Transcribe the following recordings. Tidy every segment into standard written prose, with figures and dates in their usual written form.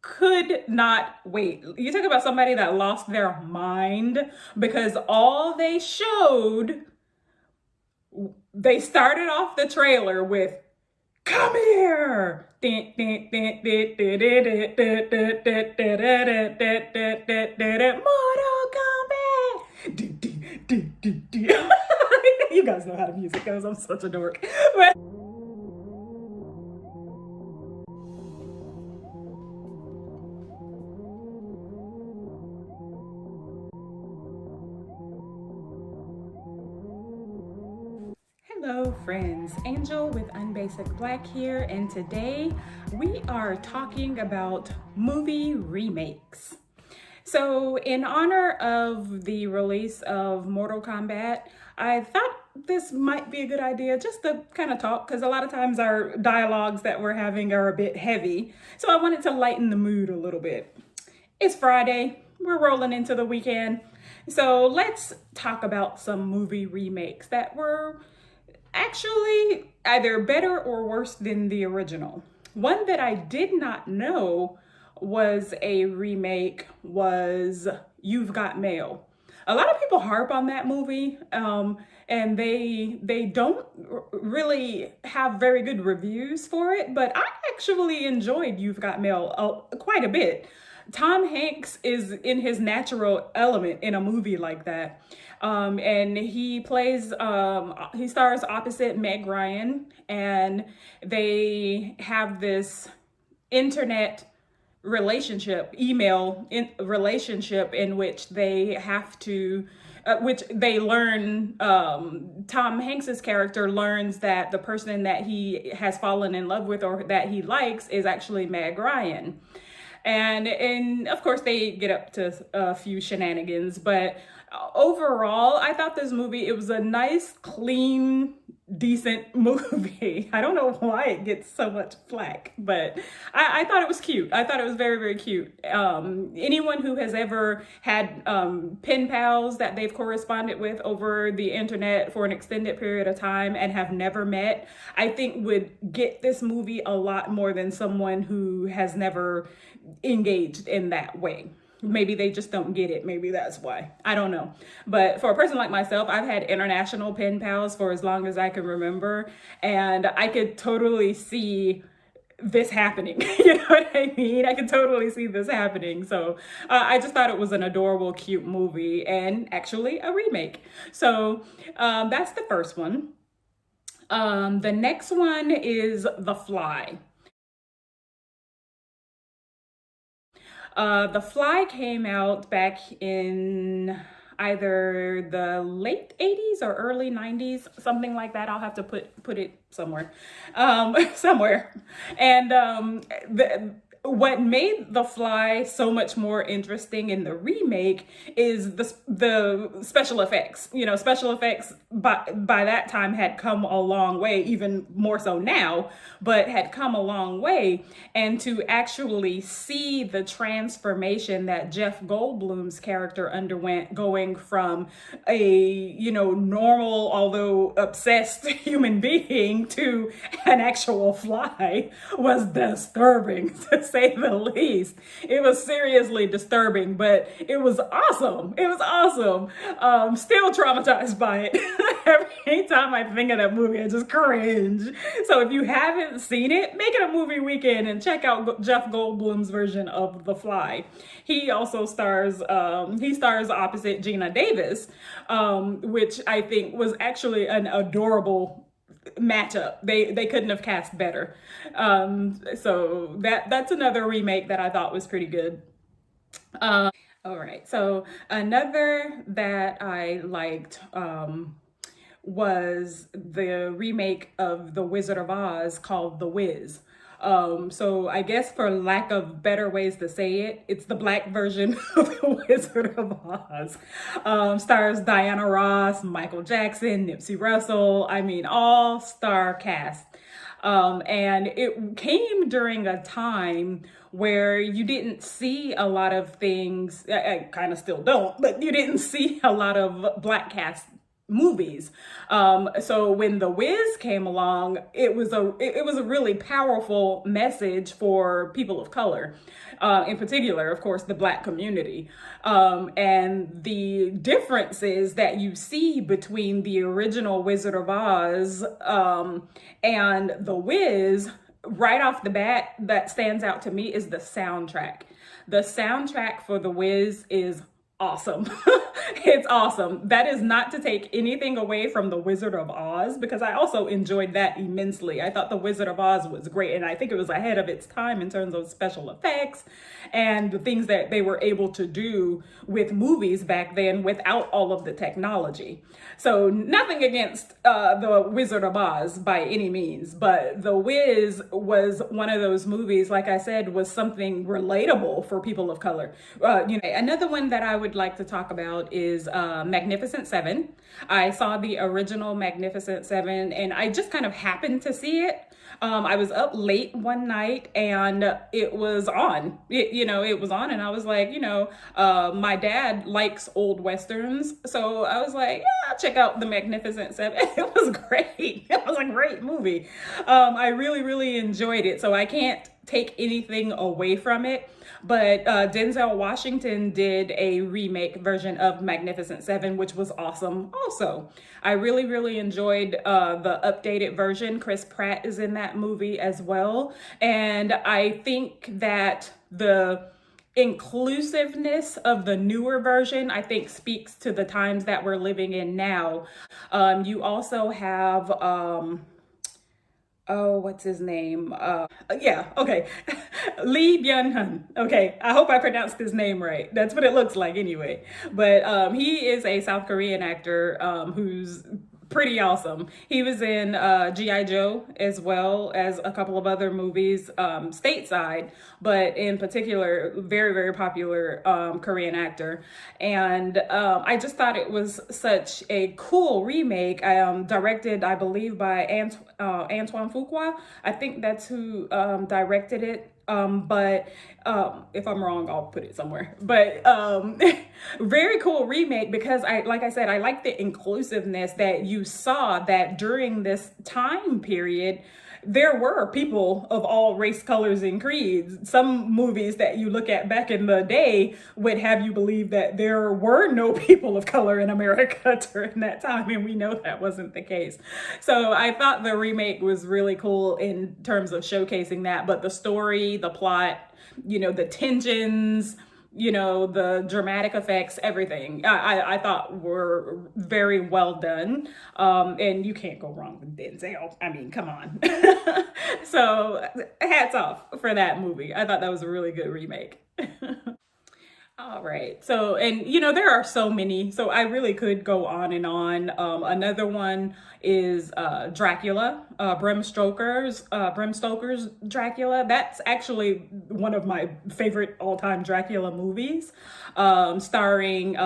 could not wait. You talk about somebody that lost their mind because all they showed, they started off the trailer with "Come here." Mortal Kombat. You guys know how the music goes. I'm such a dork. But hello friends, Angel with Unbasic Black here, and today we are talking about movie remakes. So in honor of the release of Mortal Kombat, I thought this might be a good idea just to kind of talk, because a lot of times our dialogues that we're having are a bit heavy. So I wanted to lighten the mood a little bit. It's Friday, we're rolling into the weekend. So let's talk about some movie remakes that were actually either better or worse than the original. One that I did not know was a remake was You've Got Mail. A lot of people harp on that movie, and they don't really have very good reviews for it, but I actually enjoyed You've Got Mail quite a bit. Tom Hanks is in his natural element in a movie like that. And he he stars opposite Meg Ryan, and they have this internet relationship in which they have to which they learn, Tom Hanks's character learns that the person that he has fallen in love with or that he likes is actually Meg Ryan. And of course they get up to a few shenanigans, but overall I thought this movie, it was a nice, clean, decent movie. I don't know why it gets so much flack, but I thought it was cute. I thought it was very, very cute. Anyone who has ever had pen pals that they've corresponded with over the internet for an extended period of time and have never met, I think would get this movie a lot more than someone who has never engaged in that way. Maybe they just don't get it. Maybe that's why. I don't know. But for a person like myself, I've had international pen pals for as long as I can remember. And I could totally see this happening. You know what I mean? I could totally see this happening. So I just thought it was an adorable, cute movie and actually a remake. So that's the first one. The next one is The Fly. The Fly came out back in either the late 80s or early 90s, something like that. I'll have to put it somewhere. Somewhere. And what made The Fly so much more interesting in the remake is the special effects. You know, special effects by that time had come a long way, even more so now, but had come a long way. And to actually see the transformation that Jeff Goldblum's character underwent, going from a, normal, although obsessed human being to an actual fly, was disturbing, to say the least. It was seriously disturbing, but it was awesome. It was awesome. Still traumatized by it. Every time I think of that movie, I just cringe. So if you haven't seen it, make it a movie weekend and check out Jeff Goldblum's version of The Fly. He also stars opposite Gina Davis, which I think was actually an adorable matchup. They couldn't have cast better. So that's another remake that I thought was pretty good. All right, so another that I liked was the remake of The Wizard of Oz called The Wiz. So I guess for lack of better ways to say it, it's the black version of The Wizard of Oz. Stars Diana Ross, Michael Jackson, Nipsey Russell. I mean, all star cast. And it came during a time where you didn't see a lot of things. I kind of still don't, but you didn't see a lot of black cast movies. So when The Wiz came along, it was a really powerful message for people of color, in particular, of course, the Black community. And the differences that you see between the original Wizard of Oz and The Wiz, right off the bat, that stands out to me is the soundtrack. The soundtrack for The Wiz is awesome. It's awesome. That is not to take anything away from The Wizard of Oz, because I also enjoyed that immensely. I thought The Wizard of Oz was great, and I think it was ahead of its time in terms of special effects and the things that they were able to do with movies back then without all of the technology. So nothing against The Wizard of Oz by any means, but The Wiz was one of those movies, like I said, was something relatable for people of color. Another one that I would like to talk about is Magnificent Seven. I saw the original Magnificent Seven, and I just kind of happened to see it. I was up late one night and it was on. It was on, and I was like, my dad likes old westerns, so I was like, yeah, I'll check out the Magnificent Seven. It was great. It was a great movie. I really, really enjoyed it, so I can't take anything away from it. But Denzel Washington did a remake version of Magnificent Seven, which was awesome also. I really, really enjoyed the updated version. Chris Pratt is in that movie as well. And I think that the inclusiveness of the newer version, I think, speaks to the times that we're living in now. You also have... oh, what's his name? Yeah, okay. Lee Byung-hun. Okay, I hope I pronounced his name right. That's what it looks like anyway. But he is a South Korean actor who's pretty awesome. He was in G.I. Joe as well as a couple of other movies stateside, but in particular, very, very popular Korean actor. And I just thought it was such a cool remake, directed, I believe, by Antoine Fuqua. I think that's who directed it. But if I'm wrong, I'll put it somewhere. But very cool remake, because like I said, I like the inclusiveness that you saw, that during this time period, there were people of all race, colors, and creeds. Some movies that you look at back in the day would have you believe that there were no people of color in America during that time, and we know that wasn't the case. So I thought the remake was really cool in terms of showcasing that, but the story, the plot, the tensions, the dramatic effects, everything I thought were very well done. And you can't go wrong with Denzel. I mean, come on. So hats off for that movie. I thought that was a really good remake. All right. So, and there are so many, so I really could go on and on. Another one is Dracula, Bram Stoker's Dracula. That's actually one of my favorite all-time Dracula movies, starring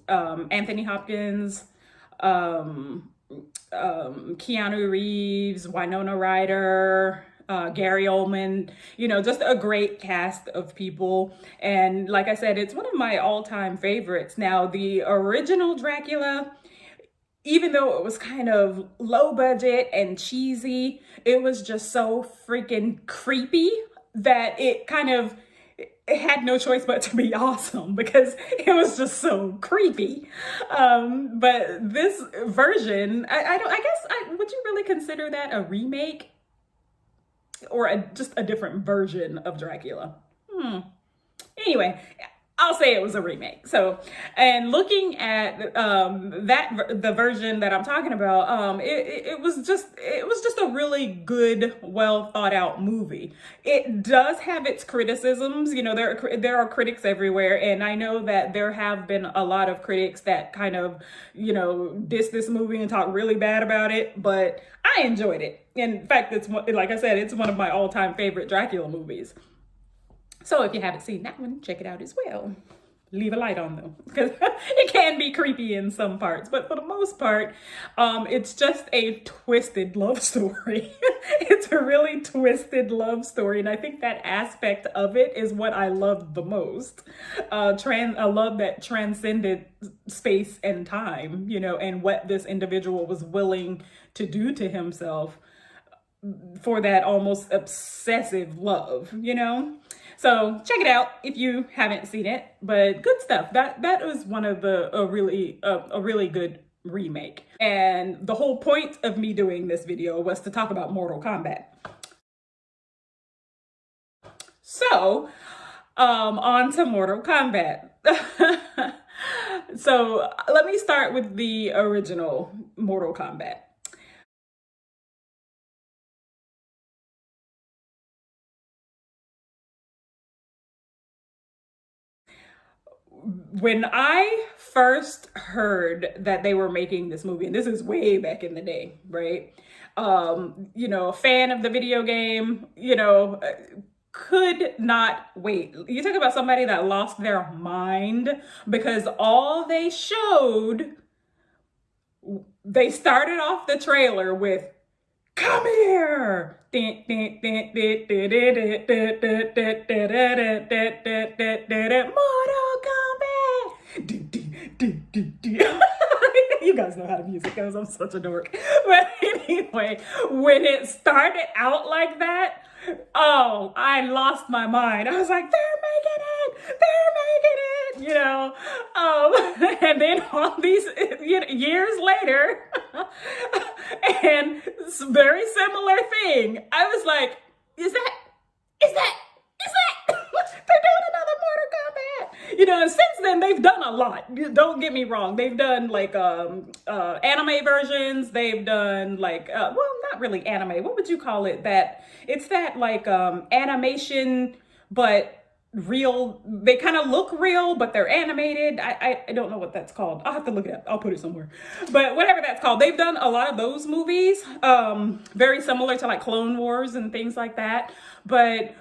Anthony Hopkins, Keanu Reeves, Winona Ryder, Gary Oldman, just a great cast of people. And like I said, it's one of my all-time favorites. Now, the original Dracula, even though it was kind of low budget and cheesy, it was just so freaking creepy that it had no choice but to be awesome, because it was just so creepy. But this version, would you really consider that a remake? Or just a different version of Dracula? Anyway, I'll say it was a remake. So, and looking at the version that I'm talking about, it was just a really good, well thought out movie. It does have its criticisms. There are critics everywhere, and I know that there have been a lot of critics that kind of diss this movie and talk really bad about it. But I enjoyed it. In fact, like I said, it's one of my all-time favorite Dracula movies. So if you haven't seen that one, check it out as well. leave a light on them because it can be creepy in some parts, but for the most part, it's just a twisted love story. It's a really twisted love story, and I think that aspect of it is what I loved the most. I love that transcended space and time, you know, and what this individual was willing to do to himself for that almost obsessive love, you know? So check it out if you haven't seen it, but good stuff. That was one of a really good remake. And the whole point of me doing this video was to talk about Mortal Kombat. So, on to Mortal Kombat. So let me start with the original Mortal Kombat. When I first heard that they were making this movie, and this is way back in the day, right? You know, a fan of the video game, you know, could not wait. You talk about somebody that lost their mind because all they showed, they started off the trailer with, "Come here." Mortal Kombat. You guys know how the music goes. I'm such a dork. But anyway, when it started out like that, oh, I lost my mind. I was like, they're making it. They're making it, you know. And then all these years later, and very similar thing. I was like, is that they're doing another Mortal Kombat, you know? And since then they've done a lot. Don't get me wrong, they've done like anime versions. They've done like well, not really anime, what would you call it, that it's that like animation but real. They kind of look real but they're animated. I don't know what that's called. I'll have to look it up. I'll put it somewhere, but whatever that's called, they've done a lot of those movies, very similar to like Clone Wars and things like that. But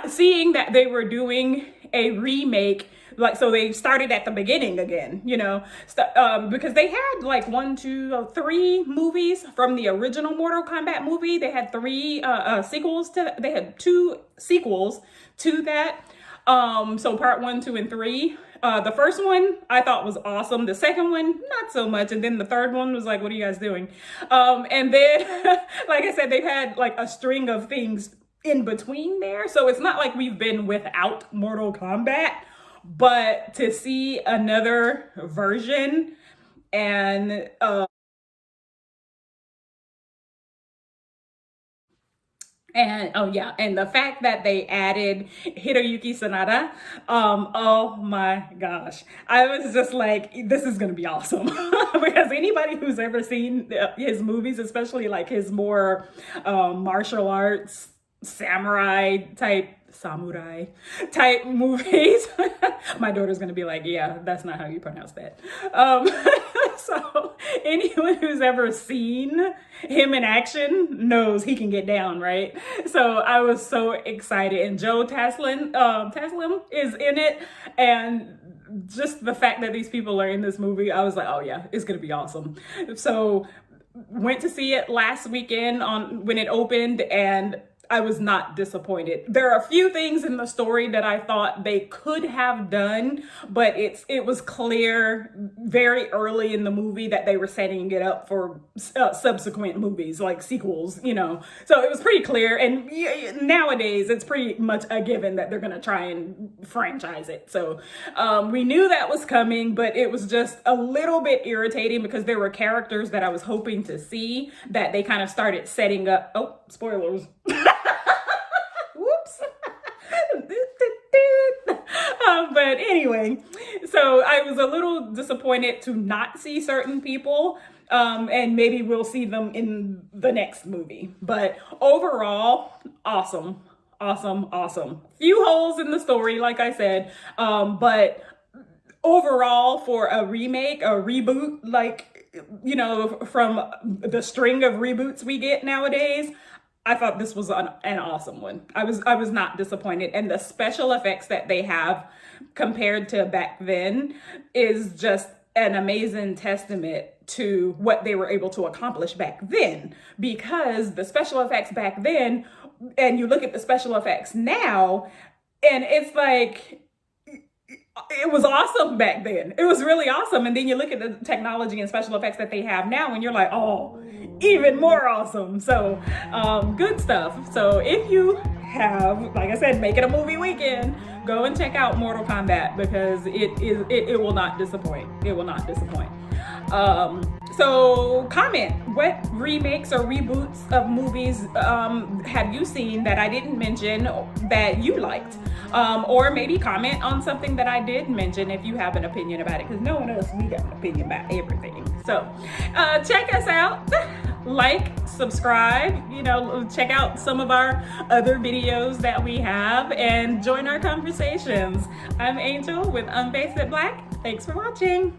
seeing that they were doing a remake, like, so they started at the beginning again, you know, because they had like 1, 2, 3 movies from the original Mortal Kombat movie. They had 3 sequels to, they had 2 sequels to that. So part 1, 2, and 3. The first one I thought was awesome. The second one, not so much. And then the third one was like, what are you guys doing? And then, like I said, they've had like a string of things in between there. So it's not like we've been without Mortal Kombat, but to see another version and oh yeah, and the fact that they added Hiroyuki Sanada, oh my gosh, I was just like, this is gonna be awesome. Because anybody who's ever seen his movies, especially like his more martial arts samurai type movies, my daughter's gonna be like, yeah, that's not how you pronounce that. So anyone who's ever seen him in action knows he can get down, right? So I was so excited, and Joe Taslim is in it, and just the fact that these people are in this movie, I was like, oh yeah, it's gonna be awesome. So went to see it last weekend when it opened, and I was not disappointed. There are a few things in the story that I thought they could have done, but it was clear very early in the movie that they were setting it up for subsequent movies, like sequels, you know. So it was pretty clear, and nowadays it's pretty much a given that they're gonna try and franchise it. So we knew that was coming, but it was just a little bit irritating because there were characters that I was hoping to see that they kind of started setting up. Oh, spoilers. Whoops. But anyway, so I was a little disappointed to not see certain people, and maybe we'll see them in the next movie. But overall, awesome. Few holes in the story, like I said, but overall, for a remake, a reboot, like, you know, from the string of reboots we get nowadays, I thought this was an awesome one. I was not disappointed, and the special effects that they have compared to back then is just an amazing testament to what they were able to accomplish back then. Because the special effects back then, and you look at the special effects now, and it's like, it was awesome back then. It was really awesome. And then you look at the technology and special effects that they have now, and you're like, oh, even more awesome. So good stuff. So if you have, like I said, make it a movie weekend, go and check out Mortal Kombat, because it will not disappoint. It will not disappoint. So comment, what remakes or reboots of movies have you seen that I didn't mention that you liked? Or maybe comment on something that I did mention if you have an opinion about it, because no one else, we got an opinion about everything. So check us out, like, subscribe, check out some of our other videos that we have, and join our conversations. I'm Angel with Unfaced It Black. Thanks for watching.